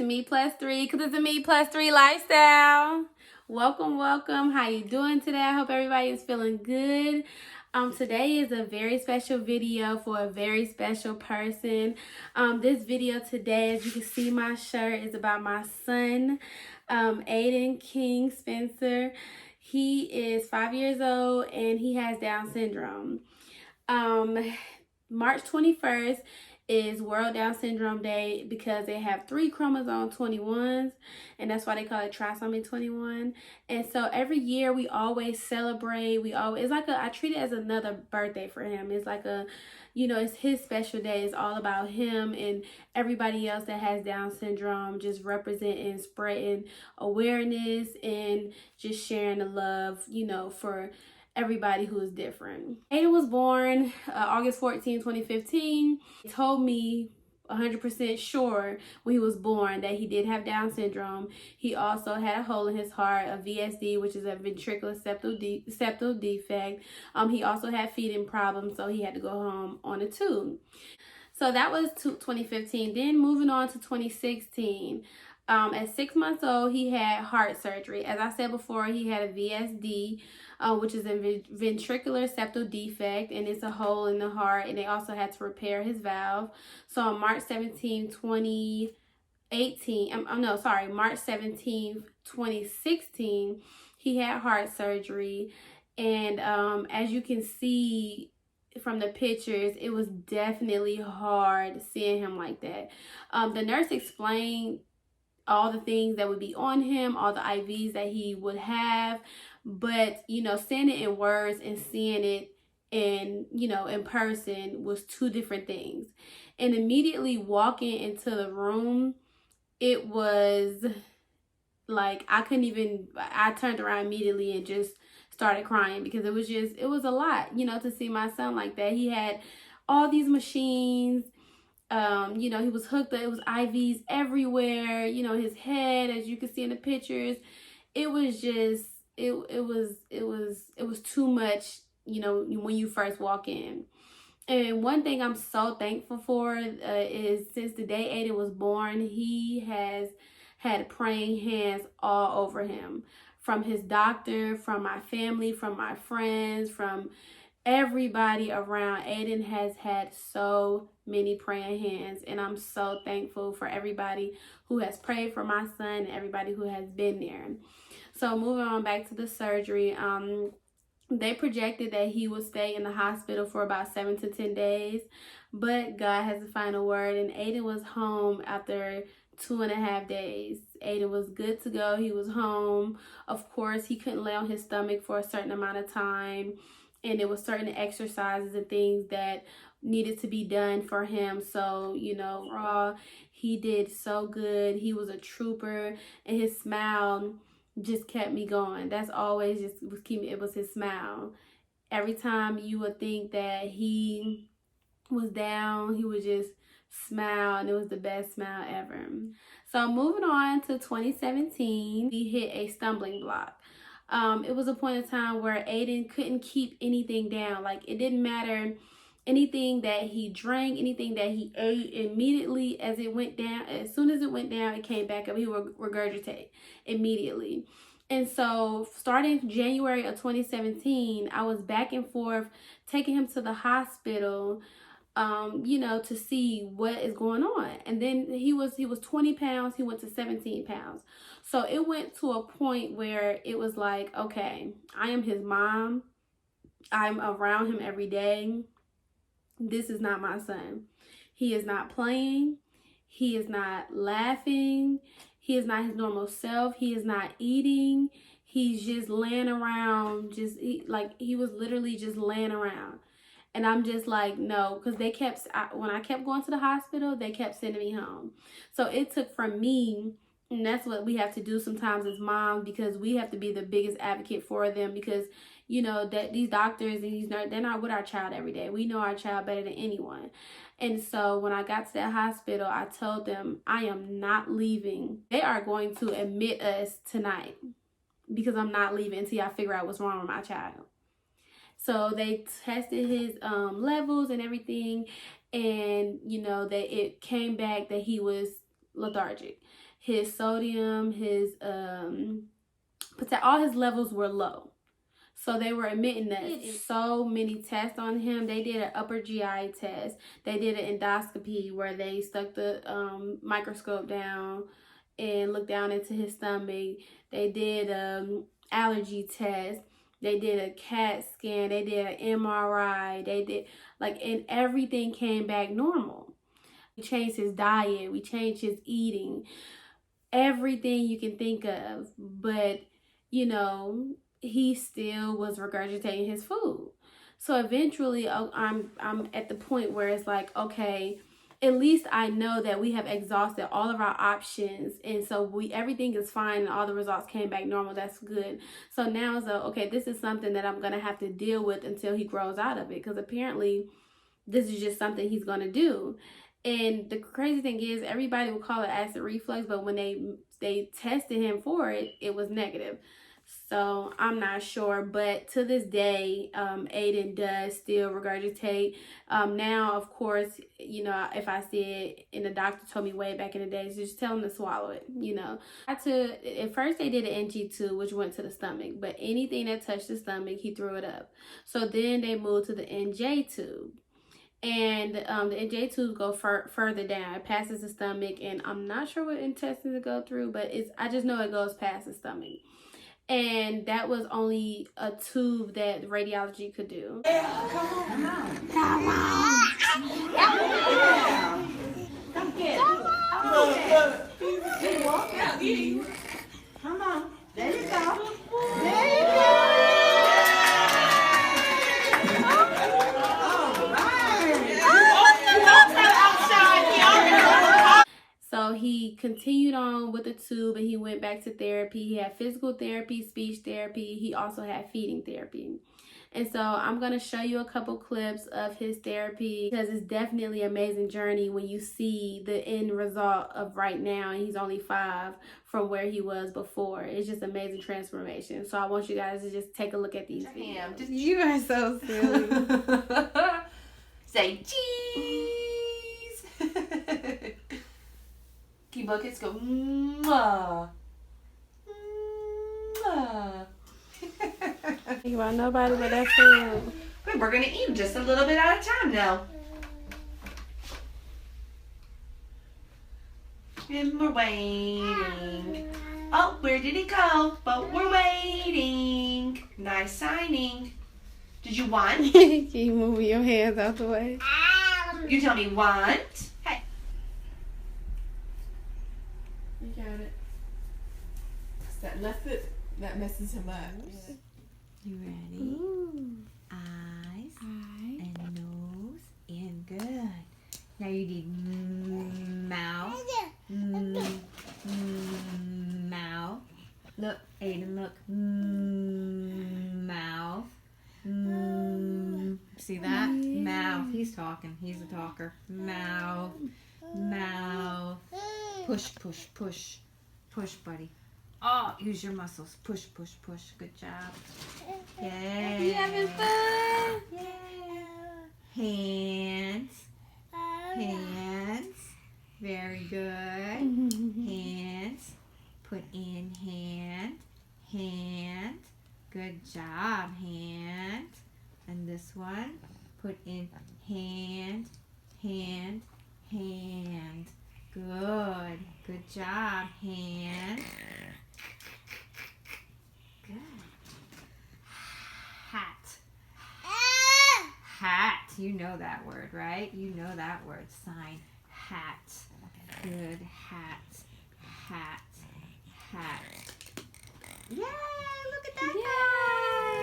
Me Plus 3, because it's a Me Plus 3 lifestyle. Welcome. How you doing today? I hope everybody is feeling good. Today is a very special video for a very special person. This video today, as you can see my shirt, is about my son, Aiden King Spencer. He is 5 years old and he has Down syndrome. March 21st is World Down Syndrome Day because they have 3 chromosome 21s, and that's why they call it trisomy 21. And so every year we always celebrate. It's like I treat it as another birthday for him. It's like it's his special day. It's all about him and everybody else that has Down syndrome, just representing, spreading awareness and just sharing the love, for everybody who is different. Aiden was born August 14, 2015. He told me 100% sure when he was born that he did have Down syndrome. He also had a hole in his heart, a VSD, which is a ventricular septal defect. He also had feeding problems, so he had to go home on a tube. So that was 2015. Then moving on to 2016. At 6 months old, he had heart surgery. As I said before, he had a VSD, which is a ventricular septal defect, and it's a hole in the heart, and they also had to repair his valve. So on March 17, 2016, he had heart surgery. And as you can see from the pictures, it was definitely hard seeing him like that. The nurse explained all the things that would be on him, all the IVs that he would have, but saying it in words and seeing it in person was two different things. And immediately walking into the room, it was like I turned around immediately and just started crying because it was a lot, to see my son like that. He had all these machines. He was hooked up. It was IVs everywhere. His head, as you can see in the pictures, it was just it was too much. When you first walk in. And one thing I'm so thankful for is since the day Aiden was born, he has had praying hands all over him, from his doctor, from my family, from my friends, from everybody around. Aiden has had so many praying hands, and I'm so thankful for everybody who has prayed for my son and everybody who has been there. So moving on back to the surgery, they projected that he would stay in the hospital for about 7 to 10 days, but God has the final word, and Aiden was home after 2.5 days. Aiden was good to go. He was home. Of course, he couldn't lay on his stomach for a certain amount of time, and there was certain exercises and things that needed to be done for him. So, he did so good. He was a trooper, and his smile just kept me going. That's always just was keeping. It was his smile. Every time you would think that he was down, he would just smile, and it was the best smile ever. So moving on to 2017, he hit a stumbling block. It was a point in time where Aiden couldn't keep anything down. Like, it didn't matter anything that he drank, anything that he ate, immediately as it went down, as soon as it went down, it came back up. He would regurgitate immediately. And so starting January of 2017, I was back and forth taking him to the hospital, to see what is going on. And then he was 20 pounds, he went to 17 pounds. So it went to a point where it was like, okay, I am his mom. I'm around him every day. This is not my son. He is not playing. He is not laughing. He is not his normal self. He is not eating. He's just laying around. He was literally just laying around. And I'm just like, no, because when I kept going to the hospital, they kept sending me home. So it took from me, and that's what we have to do sometimes as moms, because we have to be the biggest advocate for them, because, that these doctors and these nurses, they're not with our child every day. We know our child better than anyone. And so when I got to that hospital, I told them, I am not leaving. They are going to admit us tonight, because I'm not leaving until I figure out what's wrong with my child. So they tested his levels and everything, and that it came back that he was lethargic. his sodium, his all his levels were low. So they were admitting that so many tests on him. They did an upper GI test. They did an endoscopy where they stuck the microscope down and looked down into his stomach. They did allergy test. They did a CAT scan. They did an MRI. They did and everything came back normal. We changed his diet. We changed his eating. Everything you can think of. But, he still was regurgitating his food. So eventually I'm at the point where it's like, okay, at least I know that we have exhausted all of our options, and so everything is fine and all the results came back normal. That's good. So now it's okay, this is something that I'm gonna have to deal with until he grows out of it, because apparently this is just something he's gonna do. And the crazy thing is, everybody would call it acid reflux, but when they tested him for it, it was negative. So I'm not sure, but to this day, Aiden does still regurgitate. Now, of course, if I see it and the doctor told me way back in the days, just tell him to swallow it, At first they did an NG2, which went to the stomach, but anything that touched the stomach, he threw it up. So then they moved to the NJ tube. And the NJ tubes go further down. It passes the stomach, and I'm not sure what intestines it go through, but I just know it goes past the stomach. And that was only a tube that radiology could do. Yeah, come on. Come on. Come get it. Come on. There you go. There you go. So he continued on with the tube, and he went back to therapy. He had physical therapy, speech therapy. He also had feeding therapy. And so I'm going to show you a couple clips of his therapy, because it's definitely an amazing journey when you see the end result of right now. And he's only 5 from where he was before. It's just amazing transformation. So I want you guys to just take a look at these videos. You are so silly. Say cheese. Key buckets go. Mwah. Mwah. Think about nobody but that food. Good, we're gonna eat just a little bit at a time now. And we're waiting. Oh, where did it go? But we're waiting. Nice signing. Did you want? Can you move your hands out the way? You tell me want. Hey. You got it. It's that left foot that messes him up. You ready? Ooh. Eyes Eye. and nose and good. Now you need mouth. Mouth. Look, Aiden, look. Mouth. See that? Yeah. Mouth. He's talking. He's a talker. Mouth. Mouth. Push, push, push. Push, buddy. Oh, use your muscles. Push, push, push. Good job. Yeah. You having fun? Yeah. Hands. Hands. Very good. Hands. Put in hand. Hand. Good job. Hand. And this one. Put in hand. Hand. Hand. Good. Good job. Hand. Good. Hat. Hat. You know that word, right? You know that word. Sign. Hat. Good. Hat. Hat. Hat. Yay! Look at that.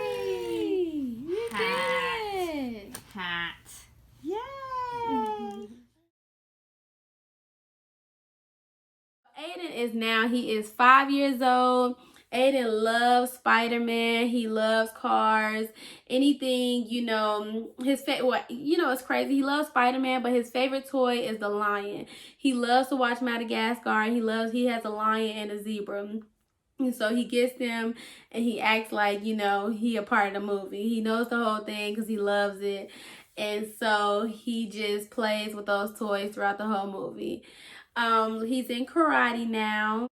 Yay! You Hat. did. Hat. Yay! Aiden is 5 years old. Aiden loves Spider-Man. He loves cars. Anything, it's crazy. He loves Spider-Man, but his favorite toy is the lion. He loves to watch Madagascar. He has a lion and a zebra. And so he gets them and he acts like, he a part of the movie. He knows the whole thing because he loves it. And so he just plays with those toys throughout the whole movie. He's in karate now.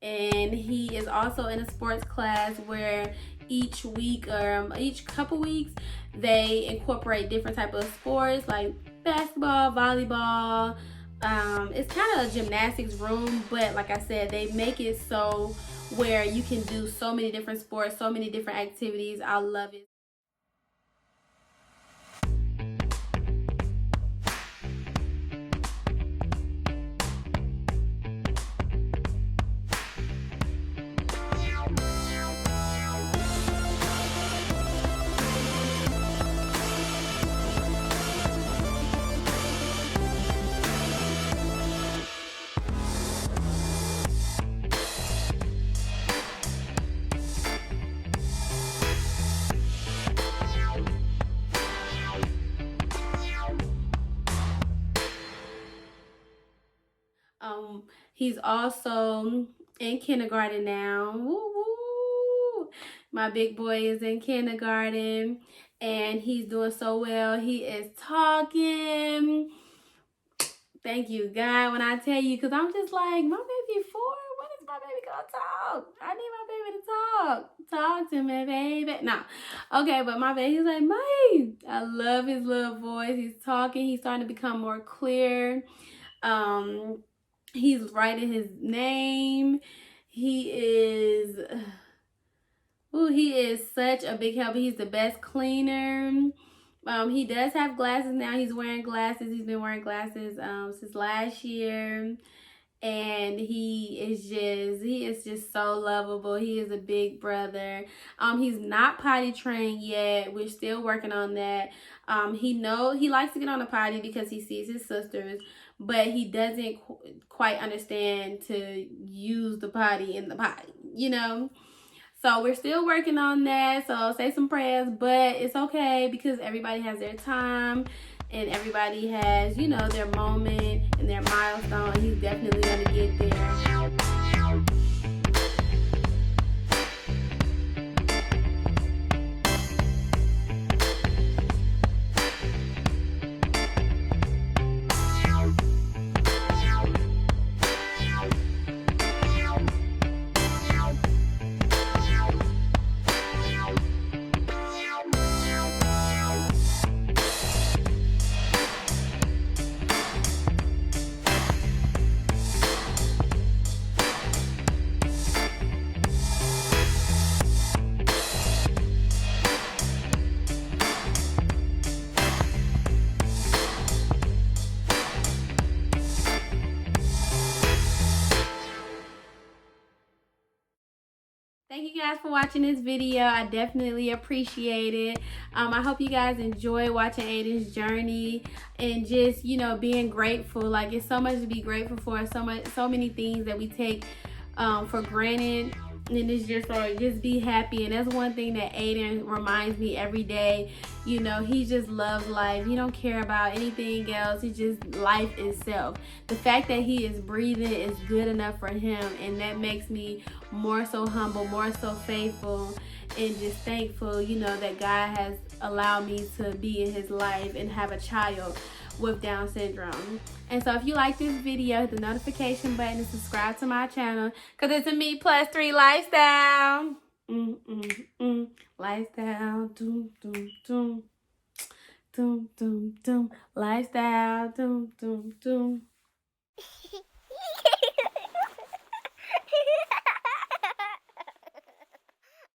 And he is also in a sports class where each week or each couple weeks they incorporate different type of sports like basketball, volleyball. It's kind of a gymnastics room, but like I said, they make it so where you can do so many different sports, so many different activities. I love it. He's also in kindergarten now. Woo woo. My big boy is in kindergarten and he's doing so well. He is talking. Thank you, God, when I tell you, because I'm just like, my baby 4, when is my baby gonna talk? I need my baby to talk. Talk to me, baby. No. Okay, but my baby's like, Mommy. I love his little voice. He's talking. He's starting to become more clear. He's writing his name. He is such a big help. He's the best cleaner. He does have glasses now. He's wearing glasses. He's been wearing glasses since last year. And he is just so lovable. He is a big brother. He's not potty trained yet. We're still working on that. He likes to get on the potty because he sees his sisters, but he doesn't quite understand to use the potty in the potty, you know? So we're still working on that. So say some prayers, but it's okay because everybody has their time and everybody has, you know, their moment and their milestone. He's definitely going to get there. Thank you guys for watching this video. I definitely appreciate it. I hope you guys enjoy watching Aiden's journey and just, you know, being grateful. Like, it's so much to be grateful for. So many things that we take for granted. And it's just like, just be happy. And that's one thing that Aiden reminds me every day. You know, he just loves life. He don't care about anything else. He just life itself. The fact that he is breathing is good enough for him, and that makes me more so humble, more so faithful, and just thankful, you know, that God has allowed me to be in his life and have a child with Down syndrome. And so if you like this video, hit the notification button and subscribe to my channel, because it's a Me+3 lifestyle. Lifestyle. Doom, doom, doom. Doom, doom, doom. Lifestyle. Doom, doom, doom.